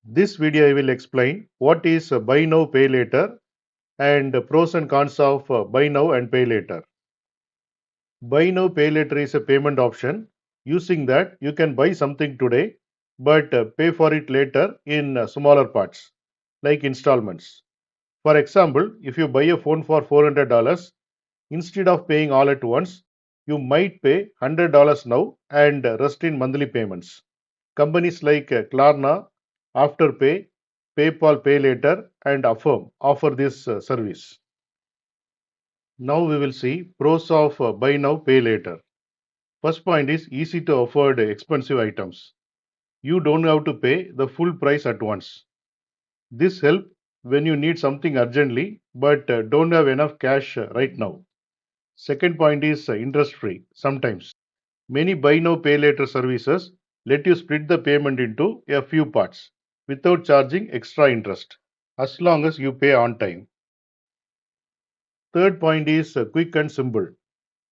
This video I will explain what is buy now pay later and pros and cons of buy now and pay later. Buy now pay later is a payment option. Using that you can buy something today but pay for it later in smaller parts like installments. For example, if you buy a phone for $400, instead of paying all at once, you might pay $100 now and rest in monthly payments. Companies like Klarna, Afterpay, PayPal Pay Later, and Affirm offer this service. Now we will see pros of buy now pay later. First point is easy to afford expensive items. You don't have to pay the full price at once. This helps when you need something urgently but don't have enough cash right now. Second point is interest free sometimes. Many buy now pay later services let you split the payment into a few parts without charging extra interest as long as you pay on time. Third point is quick and simple.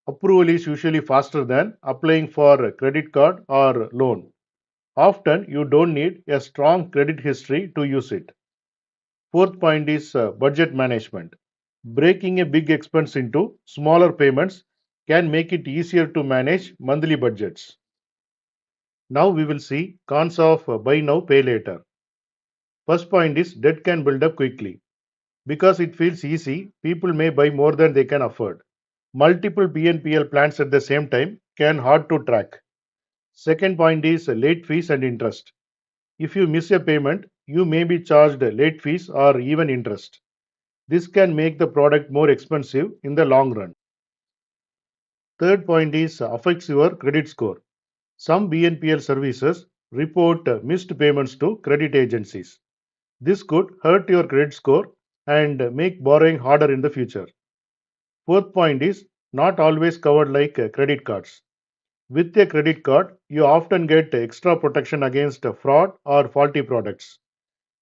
Approval is usually faster than applying for a credit card or loan. Often you don't need a strong credit history to use it. Fourth point is budget management. Breaking a big expense into smaller payments can make it easier to manage monthly budgets. Now we will see cons of buy now pay later. First point is debt can build up quickly. Because it feels easy, people may buy more than they can afford. Multiple BNPL plans at the same time can hard to track. Second point is late fees and interest. If you miss a payment, you may be charged late fees or even interest. This can make the product more expensive in the long run. Third point is affects your credit score. Some BNPL services report missed payments to credit agencies. This could hurt your credit score and make borrowing harder in the future. Fourth point is not always covered like credit cards. With a credit card, you often get extra protection against fraud or faulty products.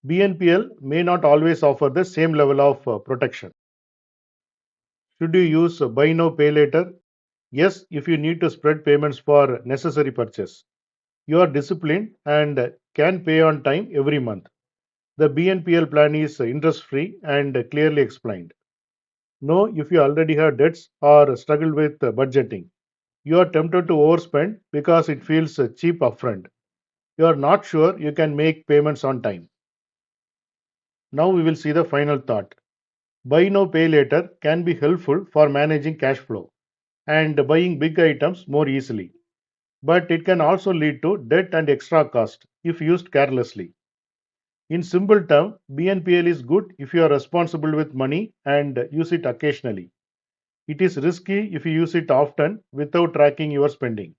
BNPL may not always offer the same level of protection. Should you use buy now pay later? Yes, if you need to spread payments for necessary purchase. You are disciplined and can pay on time every month. The BNPL plan is interest free and clearly explained. No, if you already have debts or struggle with budgeting. You are tempted to overspend because it feels cheap upfront. You are not sure you can make payments on time. Now we will see the final thought. Buy now pay later can be helpful for managing cash flow and buying big items more easily. But it can also lead to debt and extra cost if used carelessly. In simple terms, BNPL is good if you are responsible with money and use it occasionally. It is risky if you use it often without tracking your spending.